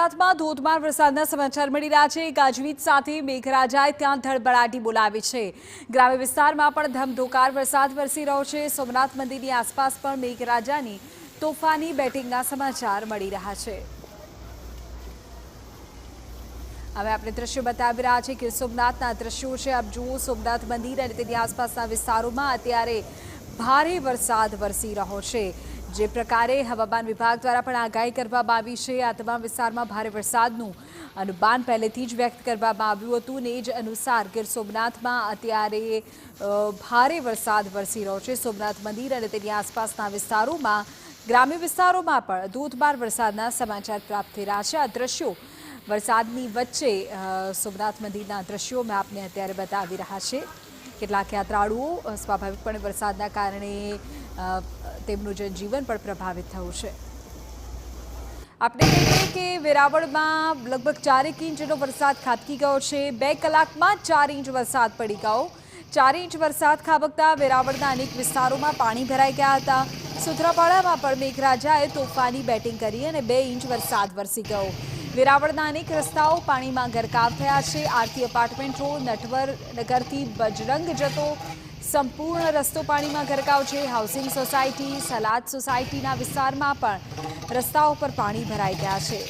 સોમનાથમાં ધોધમાર વરસાદના સમાચાર મળી રહ્યા છે। ગાજવીજ સાથે મેઘરાજાએ ત્યાં ધડબડાટી બોલાવી છે। ગ્રામ્ય વિસ્તારમાં પણ ધમધોકાર વરસાદ વરસી રહ્યો છે। સોમનાથ મંદિરની આસપાસ પણ મેઘરાજાની તોફાની બેટિંગના સમાચાર મળી રહ્યા છે। હવે આપણે દ્રશ્યો બતાવી રહ્યા છે કે સોમનાથના દ્રશ્યો છે। આપ જુઓ, સોમનાથ મંદિર અને તેની આસપાસના વિસ્તારોમાં અત્યારે ભારે વરસાદ વરસી રહ્યો છે। જે પ્રકારે હવામાન વિભાગ દ્વારા પણ આગાહી કરવામાં આવી છે, આ તમામ વિસ્તારમાં ભારે વરસાદનું અનુમાન પહેલેથી જ વ્યક્ત કરવામાં આવ્યું હતું ને જ અનુસાર ગીર સોમનાથમાં અત્યારે ભારે વરસાદ વરસી રહ્યો છે। સોમનાથ મંદિર અને તેની આસપાસના વિસ્તારોમાં, ગ્રામ્ય વિસ્તારોમાં પણ ધોધમાર વરસાદના સમાચાર પ્રાપ્ત થઈ રહ્યા છે। આ દ્રશ્યો વરસાદની વચ્ચે સોમનાથ મંદિરના દ્રશ્યો મેં આપને અત્યારે બતાવી રહ્યા છે। કેટલાક યાત્રાળુઓ સ્વાભાવિકપણે વરસાદના કારણે તેમનું જનજીવન પણ પ્રભાવિત થયું છે। આપણે કહીએ કે વેરાવળમાં લગભગ 4 ઇંચ જેટલો વરસાદ ખાબકી ગયો છે। 2 કલાકમાં 4 ઇંચ વરસાદ પડી ગયો। 4 ઇંચ વરસાદ ખાબકતા વેરાવળના અનેક વિસ્તારોમાં પાણી ભરાઈ ગયા હતા। સુત્રાપાડામાં પણ મેઘરાજાએ તોફાની બેટિંગ કરી અને 2 ઇંચ વરસાદ વરસી ગયો। વેરાવળના અનેક રસ્તાઓ પાણીમાં ગરકાવ થયા છે। આરતી એપાર્ટમેન્ટ રોડ નટવરનગરથી બજરંગ જતો સંપૂર્ણ રસ્તો પાણીમાં ગરકાવ છે। હાઉસિંગ સોસાયટી, સલાદ સોસાયટીના વિસ્તારમાં પણ રસ્તાઓ પર પાણી ભરાઈ ગયા છે।